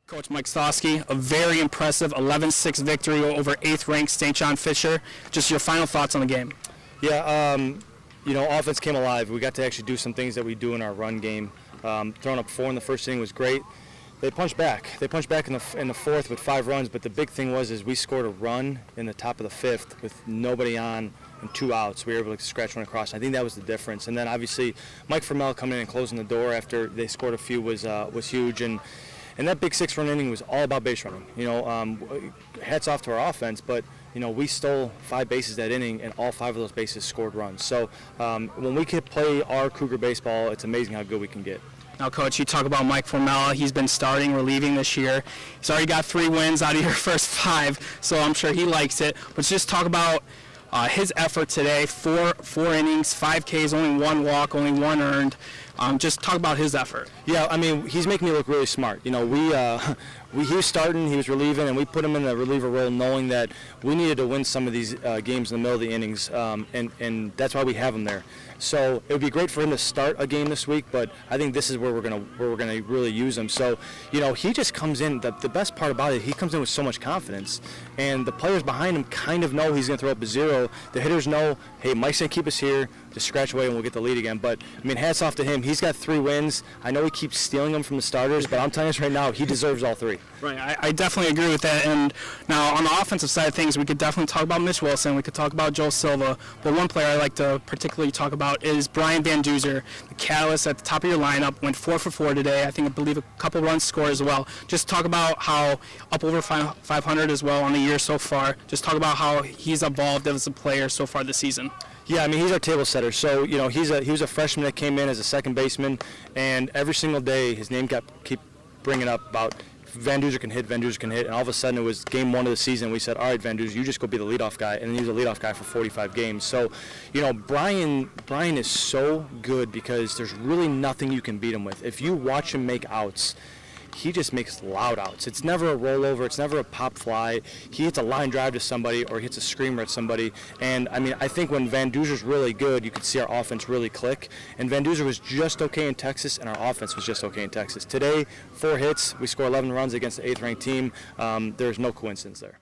Coach Mike Stosky, a very impressive 11-6 victory over 8th-ranked St. John Fisher. Just your final thoughts on the game. Yeah, offense came alive. We got to actually do some things that we do in our run game. Throwing up 4 in the first inning was great. They punched back. They punched back in the fourth with 5 runs, but the big thing was we scored a run in the top of the 5th with nobody on and 2 outs. We were able to scratch one across. I think that was the difference. And then obviously Mike Formell coming in and closing the door after they scored a few was huge. And that big 6-run inning was all about base running. Hats off to our offense, but we stole 5 bases that inning, and all 5 of those bases scored runs. So when we can play our Cougar baseball, it's amazing how good we can get. Now, Coach, you talk about Mike Formella. He's been starting, relieving this year. He's already got 3 wins out of your first 5, so I'm sure he likes it. But just talk about his effort today. 4 innings, 5 Ks, only 1 walk, only 1 earned. Just talk about his effort. Yeah, I mean, he's making me look really smart. He was starting, he was relieving, and we put him in the reliever role knowing that we needed to win some of these games in the middle of the innings, and that's why we have him there. So it would be great for him to start a game this week, but I think this is where we're gonna really use him. So he just comes in. The best part about it, he comes in with so much confidence, and the players behind him kind of know he's gonna throw up a 0. The hitters know, hey, Mike's gonna keep us here. Just scratch away and we'll get the lead again. But I mean, hats off to him. He's got 3 wins. I know he keeps stealing them from the starters, but I'm telling you this right now, he deserves all 3. Right, I definitely agree with that. And now on the offensive side of things, we could definitely talk about Mitch Wilson. We could talk about Joe Silva. But one player I like to particularly talk about is Brian Van Duzer, the catalyst at the top of your lineup. Went 4 for 4 today. I believe a couple runs scored as well. Just talk about how up over 500 as well on the year so far. Just talk about how he's evolved as a player so far this season. Yeah, I mean, he's our table setter. So he was a freshman that came in as a second baseman, and every single day his name keep bringing up about Van Duzer can hit, and all of a sudden it was game 1 of the season. We said, all right, Van Duzer, you just go be the leadoff guy, and he was a leadoff guy for 45 games. So, Brian is so good because there's really nothing you can beat him with. If you watch him make outs, he just makes loud outs. It's never a rollover. It's never a pop fly. He hits a line drive to somebody or hits a screamer at somebody. And, I mean, I think when Van Duzer's really good, you could see our offense really click. And Van Duzer was just okay in Texas, and our offense was just okay in Texas. Today, 4 hits. We score 11 runs against the 8th-ranked team. There's no coincidence there.